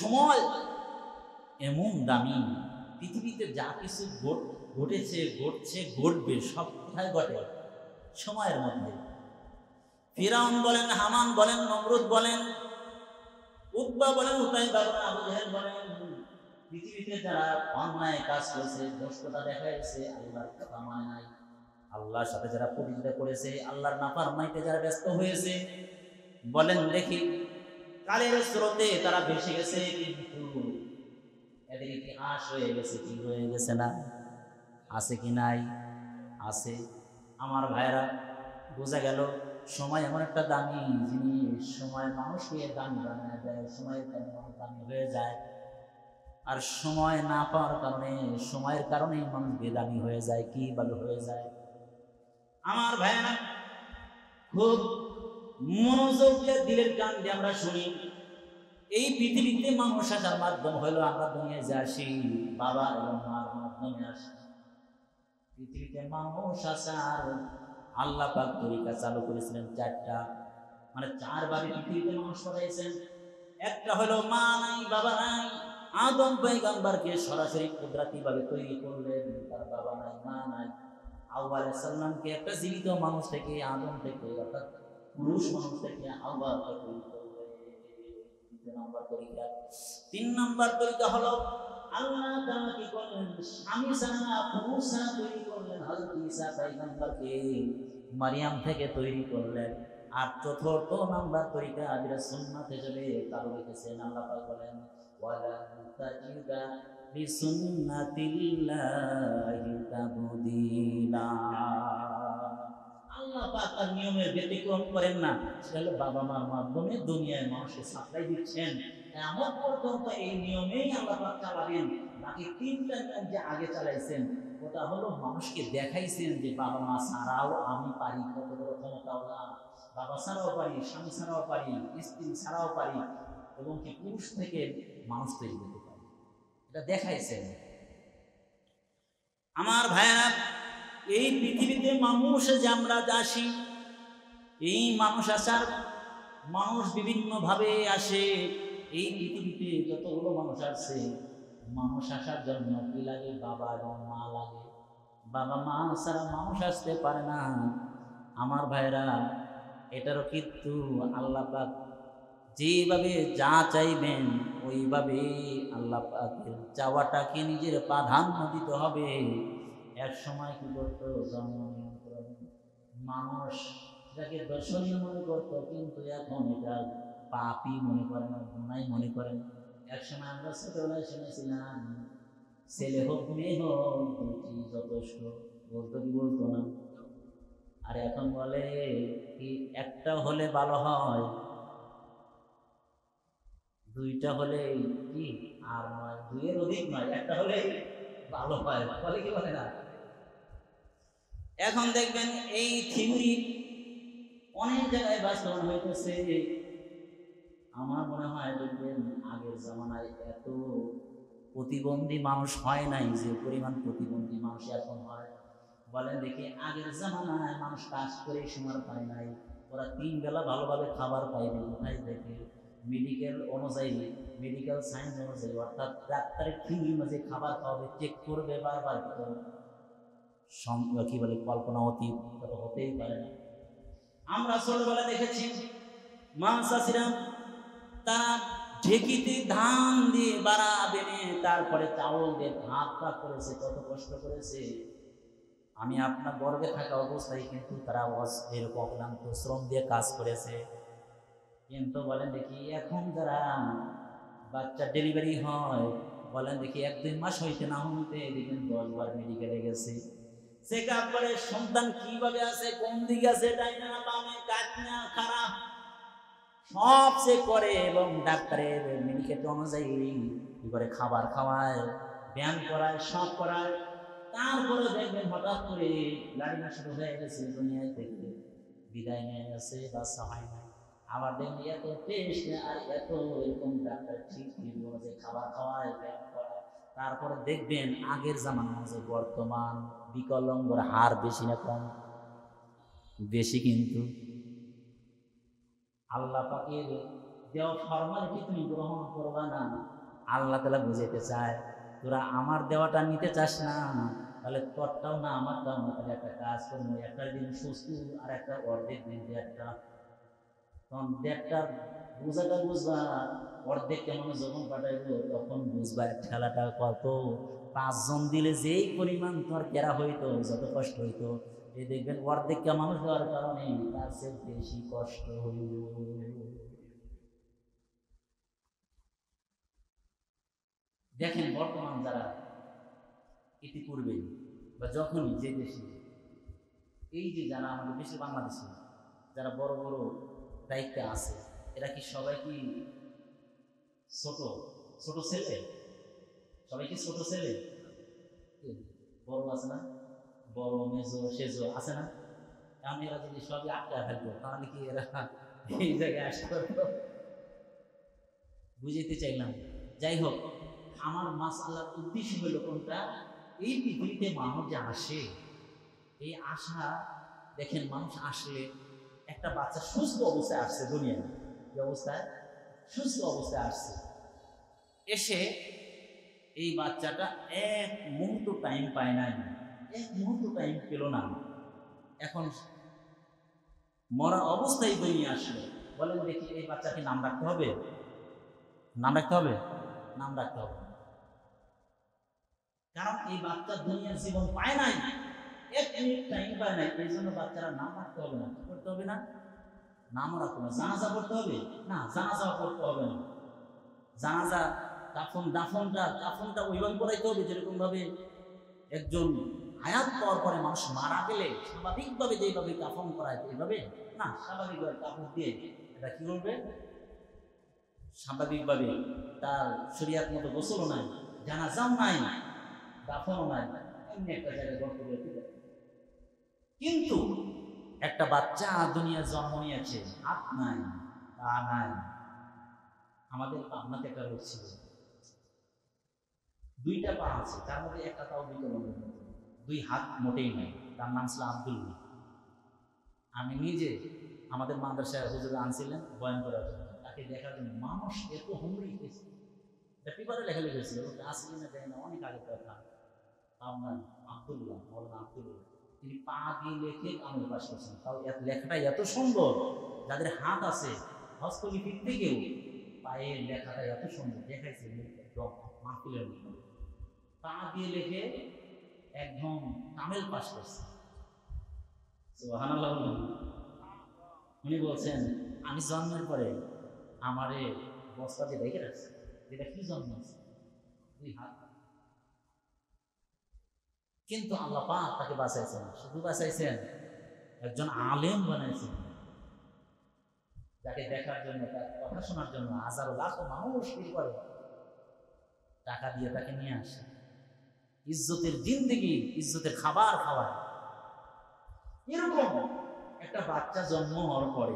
সময় এমন দামি, পৃথিবীতে যা কিছু ঘটেছে, ঘটছে, ঘটবে, সব কোথায় ঘটে? সময়ের মধ্যে। ফিরাউন বলেন, হামান বলেন, নমরুদ বলেন, উতবা বলেন, উতাইবা বলেন, আবু জাহেল বলেন, পৃথিবীতে যারা অন্যায় কাজ করেছে, দুষ্টতা দেখাইছে, আল্লাহর কথা মানে নাই, আল্লাহর সাথে যারা প্রতিযোগিতা করেছে, আল্লাহর নাফরমানিতে যারা ব্যস্ত হয়েছে, বলেন দেখি কালের স্রোতে তারা ভেসে গেছে, কিন্তু এদের ইতিহাস হয়ে গেছে, কি হয়ে গেছে না? আছে কি নাই? আছে। আমার ভাইরা, বোঝা গেল সময় এমন একটা দামি জিনিস, সময় মানুষকে দামি বানায় দেয়, সময়ের কারণে মানুষ দামি হয়ে যায়। আর সময় না পাওয়ার কারণে, সময়ের কারণেই মানুষ বেদামি হয়ে যায়। কিভাবে হয়ে যায়? আমার ভাইরা, খুব মনোযোগ দিয়ে দিলের কান দিয়ে আমরা শুনি। এই পৃথিবীতে মানুষ আসার মাধ্যম হলো, আমরা দুনিয়ায় যে আসি বাবা এবং মার মাধ্যমে আসি। পৃথিবীতে মানুষ আসার আল্লাহ পাক তরিকা চালু করেছিলেন চারটা, মানে চারভাবে পৃথিবীতে মানুষ পাঠাইছেন। একটা হলো মা নাই বাবা নাই, আদম পয়গম্বরকে সরাসরি কুদরতি ভাবে তৈরি করলেন, তার বাবা নাই মা নাই। হাওয়া আলাইহিস সালামকে একটা জীবিত মানুষ থেকে, আদম থেকে, অর্থাৎ পুরুষ মানুষ থেকে হাওয়া তৈরি করলেন। তিন নম্বর তরিকা হলো আল্লাহ তাআলা কি করলেন? স্বামী ছাড়া, পুরুষ ছাড়া তৈরি করলেন। হযরত ঈসা পয়গম্বরকে মারিয়াম থেকে তৈরি করলেন। আর চতুর্থ নাম্বার তরিকা যেটা সুন্নাতে যাবে, তাও লিখেছেন আল্লাহ পাক বলেন, ওয়ালা তাজিদা লিসুন্নাতিল্লাহি তাবদীলা। আল্লাহ পাক তার নিয়মের ব্যতিক্রম করেন না। সেটা বাবা মার মাধ্যমে দুনিয়ায় মানুষকে সাপ্লাই দিচ্ছেন, এমন পর্যন্ত এই নিয়মেই আল্লাহ পাক চালাবেন। বাকি তিনটা নিয়ম যে আগে চালাইছেন, ওটা হলো মানুষকে দেখাইছেন যে বাবা মা ছাড়াও আমি পারি, কত বড় ক্ষমতাওয়ালা। বাবা ছাড়াও পারি, স্বামী ছাড়াও পারি, স্ত্রী ছাড়াও পারি, এবং কি পুরুষ থেকে মানুষ তৈরি করতে পারি, এটা দেখাইছেন। আমার ভাইয়েরা, এই পৃথিবীতে মানুষ যে আমরা আসি, এই মানুষ আসার, মানুষ বিভিন্ন ভাবে আসে। এই পৃথিবীতে যতগুলো মানুষ আসছে, মানুষ আসার জন্য কি লাগে? বাবা এবং মা লাগে। বাবা মা ছাড়া মানুষ আসতে পারে না। আমার ভাইরা, এটারও কিন্তু আল্লাহ পাক যেভাবে যা চাইবেন ওইভাবে আল্লাহ পাকের চাওয়াটাকে নিজের প্রাধান্য দিতে হবে। এক সময় কি করতো? জন্ম নিয়ন্ত্রণ, মানুষ এটাকে দর্শনীয় মনে করতো, কিন্তু এখন এটা পাপই মনে করেন, গুনাই মনে করেন। এক সময় আমরা ছোটবেলায় শুনেছিলাম, ছেলে হোক মেয়ে হোক দুটি যথেষ্ট, বলতো কি বলতো না? আর এখন বলে কি একটা হলে ভালো হয়, দুইটা হলে কি আর নয়, দুইয়ের অধিক নয়, একটা হলে ভালো হয়, বলে কি বলে না? এখন দেখবেন এই থিওরি অনেক জায়গায় বাস্তবায়ন হইতেছে। আমার মনে হয় দেখবেন আগের জামানায় এত প্রতিবন্ধী মানুষ হয় নাই যে পরিমাণ প্রতিবন্ধী মানুষ এখন হয়। বলেন দেখি, আগের জামানায় মানুষ কাজ করে সময় পায় নাই, ওরা 3 বেলা ভালোভাবে খাবার পাইবে কোথায় থেকে? মেডিকেল অনুযায়ী, মেডিকেল সায়েন্স অনুযায়ী, অর্থাৎ ডাক্তারের থিওরি অনুযায়ী খাবার খাওয়াবে, চেক করবে বারবার, কি বলে কল্পনা অতীত হতেই পারে না। আমরা ছোটবেলা দেখেছি মা চাষিরা তারা ঢেকিতে ধান দিয়ে বাড়া বেনে তারপরে চাউল দিয়ে ভাত করেছে, কত কষ্ট করেছে। আমি আপনার গর্বে থাকা অবস্থায় কিন্তু তারা এরকম অক্লান্ত শ্রম দিয়ে কাজ করেছে। কিন্তু বলেন দেখি এখন যারা বাচ্চা ডেলিভারি হয়, বলেন দেখি 1-2 মাস হইতে না হইতে দেখেন 10 বার মেডিকেলে গেছে, চেক আপ করে সন্তান কিভাবে আছে, কোন দিকে আছে, ডাইনা বামে, কাটনা খারাপ, সব চেক করে এবং ডাক্তারের মেডিকেল অনুযায়ী কি করে খাবার খাওয়ায়, ব্যায়াম করায়, সব করায়। তারপরে দেখবেন হঠাৎ করে লাড়িনা শুরু হয়ে গেছে, দুনিয়ায় থেকে বিদায় নিয়ে গেছে, বাচ্চা হয় না। আবার দেখবেন এত টেস্ট আর এত এরকম ডাক্তার ঠিক অনুযায়ী খাবার খাওয়ায়, ব্যায়াম করায়। তারপরে দেখবেন আগের জামানা অনুযায়ী বর্তমান বিকলাঙ্গর হার বেশি না কম? বেশি। কিন্তু আল্লাহ পাকের দেওয়া ফরমালিটি তুমি গ্রহণ করবা না। আল্লাহ তাআলা বুঝাইতে চায় তোরা আমার দেওয়াটা নিতে চাস না, তাহলে তোরটাও না আমারটাও না, তাহলে একটা কাজ করবো, একটা দিন সুস্থ আর একটা অর্ধেক দিন দেড়টা, তখন দেড়টার বোঝাটা বুঝবা, অর্ধেক কেমন যখন পাঠাইবো তখন বুঝবা ঠেলাটা কত। 5 জন দিলে যেই পরিমাণ তোমার কেরা হইতো, যত কষ্ট হইতো, এই দেখবেন অর্ধেক মানুষ দেওয়ার কারণে তার চেয়ে বেশি কষ্ট হইল। দেখেন বর্তমান যারা ইতিপূর্বে বা যখনই যে দেশে, এই যে যারা আমাদের দেশে বাংলাদেশে যারা বড় বড় দায়িত্বে আছে, এরা কি সবাই কি ছোট ছোট ছেলে? সবাই কি ছোট ছেলে? বড় আছে না, বড় মেজো সেজো আছে না? আমি এরা যদি সবই আটকা ফেলতো তাহলে কি এরা এই জায়গায় আসতে পারতো? বুঝাইতে চাইলাম। যাই হোক, আমার মাসআলার উদ্দেশ্য হলো কোনটা, এই পৃথিবীতে মানুষ যে আসে, এই আশা দেখেন মানুষ আসলে একটা বাচ্চা সুস্থ অবস্থায় আসছে দুনিয়ায়, যে অবস্থায় সুস্থ অবস্থায় আসছে, এসে এই বাচ্চাটা এক মুহূর্ত টাইম পায় নাই, এক মুহূর্ত টাইম পেল না, এখন মরা অবস্থায় দুনিয়া আসলো। বলেন দেখি এই বাচ্চাকে নাম রাখতে হবে? নাম রাখতে হবে? নাম রাখতে হবে, কারণ এই বাচ্চা দুনিয়ার জীবন পায় নাই, এক মিনিট টাইম পায় নাই, এই জন্য বাচ্চারা নাম রাখতে হবে না। কি করতে হবে না? নাম রাখতে হবে। জানাজা করতে হবে না? জানাজা করতে হবে না। জানাজা দাফনটা ওইভাবে করাইতে হবে যেরকম ভাবে একজন হায়াত পাওয়ার পরে মানুষ মারা গেলে স্বাভাবিকভাবে যেভাবে দাফন করায় এইভাবে না, স্বাভাবিকভাবে কাপড় দিয়ে এটা কি করবে, স্বাভাবিকভাবে তার শরীয়ত মতো গোসলও নাই, জানাজাও নাই, দাফনও নাই, এমনি একটা জায়গায় গর্ত করে দিবে। কিন্তু একটা বাচ্চা দুনিয়া জন্ম নিয়েছে, হাত নাই, পা নাই। আমাদের পাবনাতে একটা লোক ছিল, 2টা পা আছে, তার মধ্যে একটা পাও বিকলাঙ্গ, 2 হাত মোটেই নাই। তার নাম ছিল আব্দুল্লাহ। আমি নিজে আমাদের মাদ্রাসায় হুজুর আনছিলেন বয়ান করার জন্য, তাকে দেখার জন্য। মানুষ এত হুমড়ি খেয়েছে, পেপারে লেখা লিখেছিল, আসলে না দেয় না, অনেক আগের কথা। আপনার আব্দুল্লাহ, মৌলানা আব্দুল্লাহ, তিনি পা দিয়ে লেখে কামের পাশ করছেন। তাও লেখাটা এত সুন্দর, যাদের হাত আছে হস্তলিপির থেকেও পায়ের লেখাটা এত সুন্দর দেখাইছে, একদম মাহফিলের মতো পা দিয়ে লেখে একদম কামেল পাশ করছে। সুবহানাল্লাহ। উনি বলছেন আমি জন্মের পরে আমারে বস্তা দিয়ে রেখে রাখছে, যেটা কি জন্ম আছে 2 হাত, কিন্তু আল্লাহ পাক তাকে বাঁচাইছেন। শুধু বাঁচাইছেন, একজন আলেম বানাইছেন, যাকে দেখার জন্য, তার কথা শোনার জন্য হাজারো লাখো মানুষ ভিড় করে, টাকা দিয়ে তাকে নিয়ে আসে, ইজ্জতের জিন্দেগি, ইজ্জতের খাবার খাওয়ায়। এরকম একটা বাচ্চা জন্ম হওয়ার পরে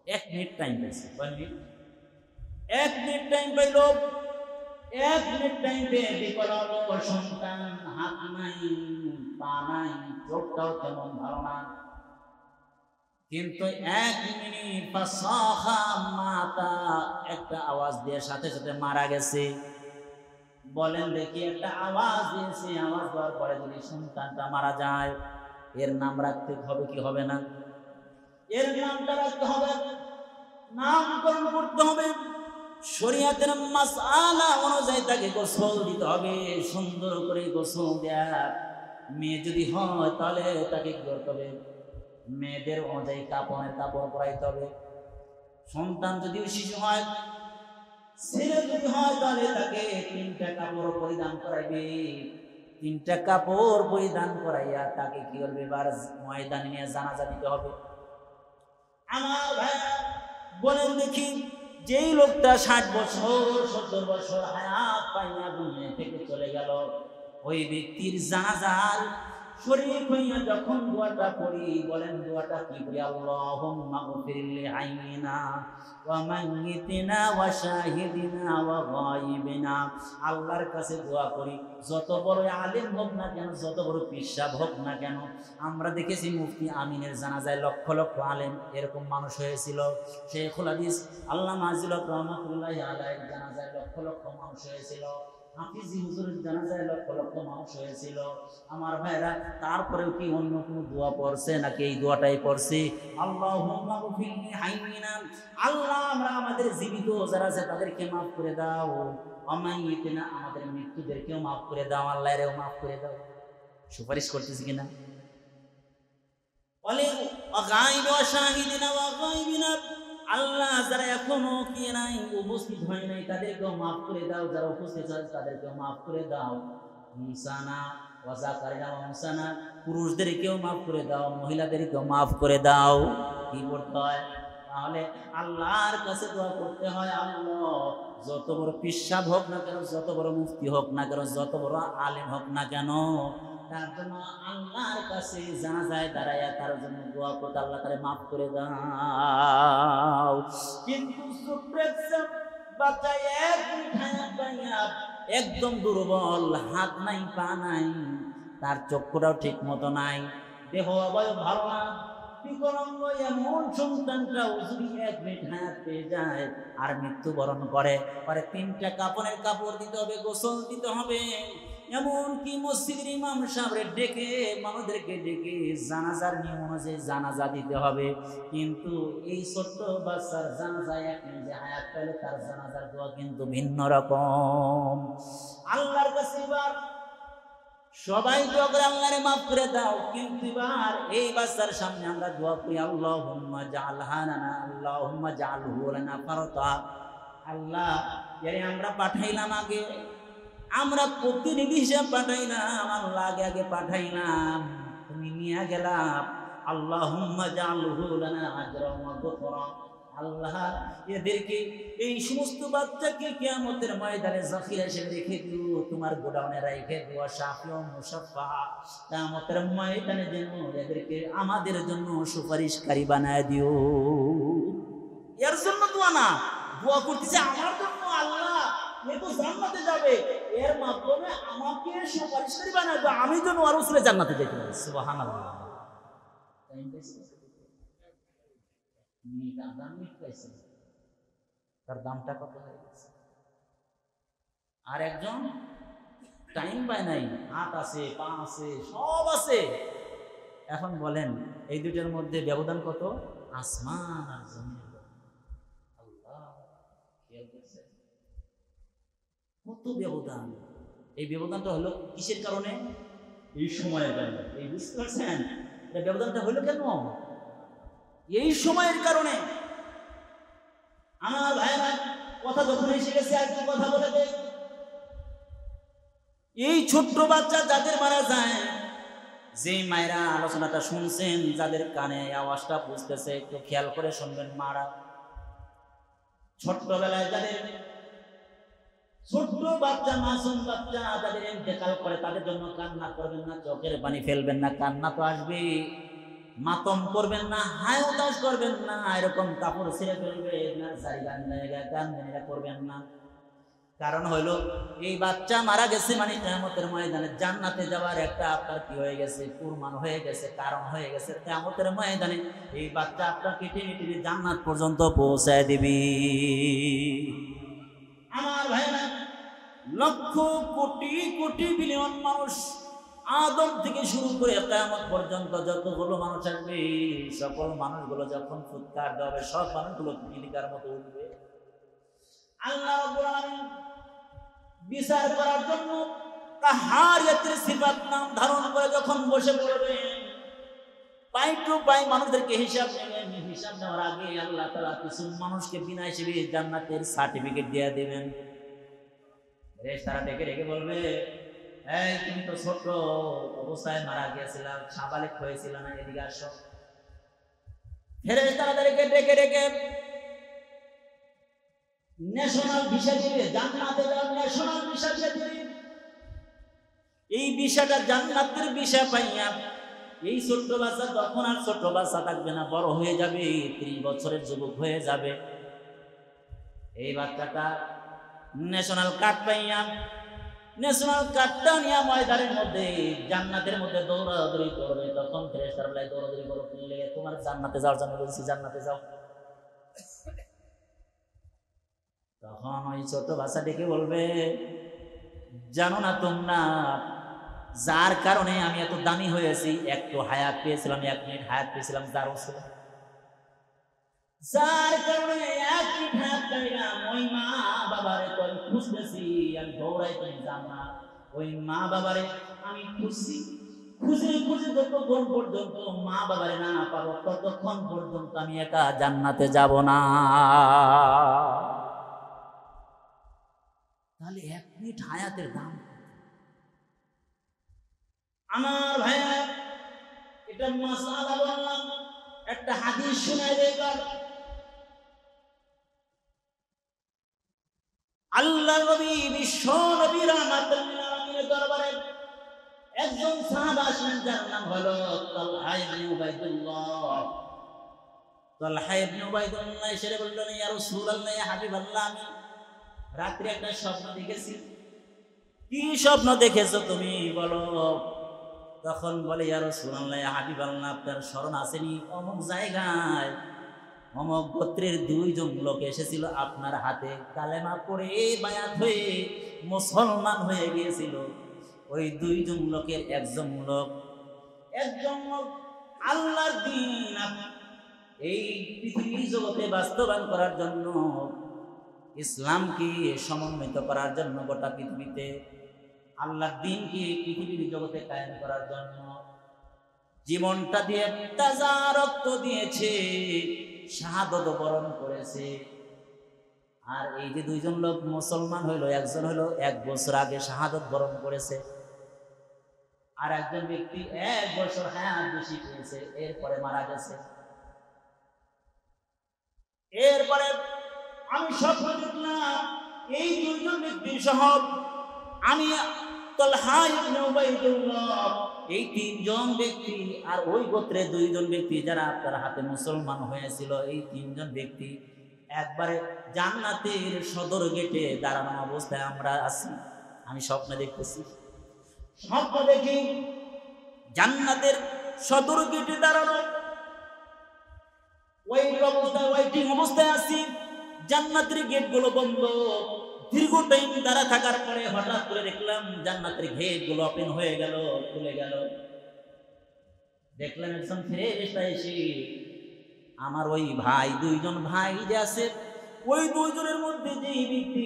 1 মিনিট টাইম পাইছে, 1 মিনিট টাইম পাইল, 1 মিনিট টাইম পেয়ে বিকলাঙ্গ সন্তান, হাত নাই, পা নাই, চোখটাও তেমন ভালো না, কিন্তু 1 মিনিট ফাসাখা মাতা, একটা আওয়াজ দিয়ে সাথে সাথে মারা গেছে। বলেন দেখি, একটা আওয়াজ দিয়েছে, আওয়াজ দেওয়ার পরে যদি সন্তানটা মারা যায়, এর নাম রাখতে হবে কি হবে না? এর নামটা রাখতে হবে, নামকরণ করতে হবে, শরীয়তের মাসআলা অনুযায়ী তাকে গোসল দিতে হবে, সুন্দর করে গোসল দেয়া। মেয়ে যদি হয় তাহলে তাকে কি করতে হবে? মেয়েদের অনুযায়ী কাপড় পরাইতে হবে। সন্তান যদি শিশু হয়, ছেলে যদি হয় তাহলে তাকে 3টা কাপড় পরিধান করাইবে, 3টা কাপড় পরিধান করাইয়া তাকে কি করবে? এবার ময়দানে নিয়ে জানাজা দিতে হবে। আমার ভাই বলেন দেখি, যেই লোকটা 60 বছর 70 বছর হায়াত পাইয়া দুনিয়া থেকে চলে গেল, ওই ব্যক্তির জানাজার শরীক হইয়া যখন দোয়াটা পড়ি, বলেন দোয়াটা কি করি? আল্লাহুম্মা গফির লি হাইয়িনা ওয়া মাইয়িতিনা ওয়া শাহিদিনা ওয়া গায়িবিনা। আল্লাহর কাছে দোয়া করি, যত বড় আলেম হোক না কেন, যত বড় পিসাব হোক না কেন। আমরা দেখেছি মুফতি আমিনের জানাজায় লক্ষ লক্ষ আলেম এরকম মানুষ হয়েছিল। শেখুল হাদিস আল্লামা আজিজুল হক রহমাতুল্লাহি আলাইহির জানাজায় লক্ষ লক্ষ মানুষ হয়েছিল। হাফিজি হুজুরের জানাজায় লক্ষ লক্ষ মানুষ হয়েছিল। আমার ভাইরা, তারপরেও কি অন্য কোনো দোয়া পড়ছে নাকি এই দোয়াটাই পড়ছি? আল্লাহুম্মা গফির লি হাইয়িনা, আল্লাহ আমরা আমাদের জীবিত যারা আছে তাদেরকে মাফ করে দাও, আমাইয়িতিনা আমাদের মৃত্যুদেরকেও মাফ করে দাও, আল্লাহরেও মাফ করে দাও। সুপারিশ করতেছি কিনা? বলে গায়িব ওয়া শাহিদিনা ওয়া গায়িবিনা, আল্লাহ যারা এখনো কি নাই, উপস্থিত হয় নাই, তাদেরকেও মাফ করে দাও, যারা উপস্থিত আছে তাদেরকেও মাফ করে দাও। মুসানা ওয়া যাকারিনা ওয়া মুসানা, পুরুষদেরকেও মাফ করে দাও, মহিলাদেরকেও মাফ করে দাও। কি করতে হয় তাহলে? আল্লাহর কাছে দোয়া করতে হয়, আল্লাহ যত বড় পিসাব হোক না কেন, যত বড় মুফতি হোক না কেন, যত বড় আলেম হোক না কেন, তার জন্য আল্লাহর কাছে জানাজায় দাঁড়াইয়া তার জন্য দোয়া করতে, আল্লাহ তারে মাফ করে দাও। কিন্তু বাচ্চা একদম দুর্বল, হাত নাই পা নাই, তার চক্ষুটাও ঠিক মতো নাই, দেহ অবয়ব ভালো না, বিকলাঙ্গ এমন সন্তানটাও যদি 1 মিনিট হায়াত পেয়ে যায় আর মৃত্যুবরণ করে, পরে 3টা কাপড়ের কাপড় দিতে হবে, গোসল দিতে হবে। এমনকি মসজিদের ইমাম সাহেব ডেকে, মানুষদেরকে ডেকে জানাজার নিয়ম অনুযায়ী জানাজা দিতে হবে। কিন্তু এই ছোট্ট বাচ্চার জানাজায় 1 মিনিট যে হায়াত পেলে তার জানাজার দোয়া কিন্তু ভিন্ন রকম। আল্লাহর কাছে এবার সবাই দোয়া করে আল্লাহরে মাফ করে দাও, কিন্তু এবার এই বাচ্চার সামনে আমরা দোয়া করি আল্লাহুম্মা জাআলহা লানা, আল্লাহুম্মা জাআলহু লানা ফারতা। আল্লাহ এরে আমরা পাঠাইলাম আগে, আমরা প্রতিনিধি হিসাব পাঠাইলাম, আল্লাহ আগে আগে পাঠাইলাম, তুমি নিয়ে গেলাম। আল্লাহুম্মা জাআলহু লানা আজরান ওয়া গুফরা। আল্লাহ এদেরকে, এই সমস্ত বাচ্চাকে কিয়ামতের ময়দানে জাফিরা হিসেবে রেখে দিও, তোমার গোডাউনে রেখে দিও, শাফিউ মুশাফফা। কিয়ামতের ময়দানে যেন এদেরকে আমাদের জন্য সুপারিশকারী বানায় দিও। এর জন্য দোয়া না, দোয়া করতেছে আমার জন্য, আল্লাহ এ তো জান্নাতে যাবে, এর মাধ্যমে আমাকে সুপারিশকারী বানায় দাও, আমি যেন আর রাসূলে জান্নাতে যেতে পারি। সুবহানাল্লাহ। তার দামটা কত হয়ে গেছে? আর একজন টাইম পায় নাই, হাত আছে, পা আছে, সব আছে। এখন বলেন এই দুইটার মধ্যে ব্যবধান কত? আসমান আর জমিনের। আল্লাহ খেয়াল করছে কত ব্যবধান। এই ব্যবধানটা হলো কিসের কারণে? এই সময়ের কারণে। এই বুঝতে পারছেন ব্যবধানটা হলো কেন? এই সময়ের কারণে। আমার ভাইরা, কথা যখন এসে গেছে আর কি কথা বলে দেয়। এই ছোট্ট বাচ্চা যাদের মারা যায়, যে মায়েরা আলোচনাটা শুনছেন, যাদের কানে আওয়াজটা বুঝতেছে, একটু খেয়াল করে শুনবেন। মারা ছোট্টবেলায় যাদের ছোট্ট বাচ্চা, মাসুম বাচ্চা যাদের ইন্তেকাল করে, তাদের জন্য কান্না করবেন না, চোখের পানি ফেলবেন না, কান্না তো আসবে। মাতম করবেন না, হায় উদাস করবেন না, এরকম কাপড় ছিঁড়ে ফেলবেন না, গান করবেন না। কারণ হইলো এই বাচ্চা মারা গেছে মানে কিয়ামতের ময়দানে জান্নাতে যাওয়ার একটা আপনার কি হয়ে গেছে, কুরবান হয়ে গেছে, কারণ হয়ে গেছে। কিয়ামতের ময়দানে এই বাচ্চা আপনাকে টেনে টেনে জান্নাত পর্যন্ত পৌঁছায় দিবি। আমার ভাইরা, লক্ষ কোটি কোটি বিলিয়ন মানুষ, আদম থেকে শুরু করে কিয়ামত পর্যন্ত যতগুলো মানুষ আসবে, সকল মানুষগুলো যখন ফুৎকার দেবে, সব মানুষগুলো পিপিলিকার মতো উঠবে। আল্লাহ রাব্বুল আলামিন বিচার করার জন্য কাহারিয়াতের সিফাত নাম ধারণ করে যখন বসে পড়বেন, পাই টু পাই মানুষদেরকে হিসাব নেবেন। হিসাব নেওয়ার আগে আল্লাহ তাআলা কিছু মানুষকে বিনা হিসেবে জান্নাতের সার্টিফিকেট দিয়ে দেবেন। ফেরেশতারা ডেকে ডেকে বলবে, এই তুমি তো ছোট অবস্থায় মারা গিয়েছিল, সাবালেক হয়েছিল না, এদিকে আসো। ফেরেশতারা ডেকে ডেকে ন্যাশনাল ভিসা দিবে, জান্নাতে যাওয়ার ন্যাশনাল ভিসা দিয়ে দিবে। এই বিষয়টা জান্নাতের বিষয় পাইয়া এই ছোট্ট বাচ্চা তখন আর ছোট বাচ্চা থাকবে না, বড় হয়ে যাবে, 30 বছরের যুবক হয়ে যাবে। এই বাচ্চাটা ন্যাশনাল কার্ড পাইয়া ন্যাশনাল কার্ডটা নিয়ে ময়দানের মধ্যে জান্নাতের মধ্যে দৌড়াদৌড়ি করবে। তখন ফেরেশতারা বলে, দৌড়াদৌড়ি করো কি লেগে? তোমার জান্নাতে যাওয়ার জন্য বলছি, জান্নাতে যাও। তখন ওই ছোট বাচ্চা ডেকে বলবে, জানো না তোমরা, যার কারণে আমি এত দামি হয়েছি, একটু হায়াত পেয়েছিলাম, 1 মিনিট হায়াত পেয়েছিলাম, যার ছিল, যার কারণে 1 মিনিট হায়াত পাইলাম, ওই মা বাবারে তো আমি খুঁজতেছি, আমি দৌড়াই তুমি জানা, ওই মা বাবারে আমি খুঁজছি, খুঁজে খুঁজে যতক্ষণ পর্যন্ত মা বাবারে না পাবো, ততক্ষণ পর্যন্ত আমি একা জান্নাতে যাব না। তাহলে 1 মিনিট হায়াতের দাম। আমার ভাইয়া, এটা মাসালা বললাম, একটা হাদিস শোনাই দেবার। আল্লাহ নবী, বিশ্ব নবী রাহমাতুল লিল আলামিনের দরবারে একজন সাহাবা আসলেন, যার নাম হলো তালহা ইবনে উবাইদুল্লাহ। তালহা ইবনে উবাইদুল্লাহ এসে বললেন, ইয়া রাসূলুল্লাহ, ইয়া হাবিবাল্লাহ, আমি রাত্রে একটা স্বপ্ন দেখেছি। কি স্বপ্ন দেখেছো তুমি বলো? তখন বলে, ইয়া রাসূলুল্লাহ, ইয়া হাবিবাল্লাহ, আপনার স্মরণ আসেনি অমুক জায়গায় অমুক গোত্রের 2 জন লোক এসেছিল, আপনার হাতে কালেমা পড়ে বায়াত হয়ে মুসলমান হয়ে গিয়েছিল। ওই 2 জন লোকের একজন লোক আল্লাহর দ্বীন এই পৃথিবীর জগতে বাস্তবায়ন করার জন্য, ইসলামকে সমন্বিত করার জন্য, গোটা পৃথিবীতে আল্লাহর দ্বীনকে পৃথিবীর জগতে কায়েম করার জন্য জীবনটা দিয়ে তাজা রক্ত দিয়েছে, শাহাদত বরণ করেছে। আর এই যে 2 জন লোক মুসলমান হইল, একজন হইল 1 বছর আগে শাহাদত বরণ করেছে, আর একজন ব্যক্তি 1 বছর হায়াত বেশি পেয়েছে, এরপরে মারা গেছে। এরপরে আমি স্বপ্ন দেখলাম, এই 2 জন ব্যক্তি সহ আমি তালহা ইবনে উবাইদুল্লাহ, এই 3 জন ব্যক্তি আর ওই গোত্রে 2 জন ব্যক্তি যারা আপনার হাতে মুসলমান হয়েছিল, এই 3 জন ব্যক্তি একবারে জান্নাতের সদর গেটে দাঁড়ানো অবস্থায় আমরা আছি। আমি স্বপ্ন দেখতেছি, স্বপ্ন দেখি জান্নাতের সদর গেটে দাঁড়ানো, ওয়েটিং অবস্থায় আছি। জান্নাতের গেটগুলো বন্ধ। দীর্ঘ টাইম দাঁড়া থাকার পরে হঠাৎ করে দেখলাম জান্নাতের গেটগুলো ওপেন হয়ে গেল, খুলে গেল। দেখলাম একজন ফেরেশতা এসে আমার ওই ভাই, 2 জন ভাই যে আছে, ওই 2 জনের মধ্যে যে ব্যক্তি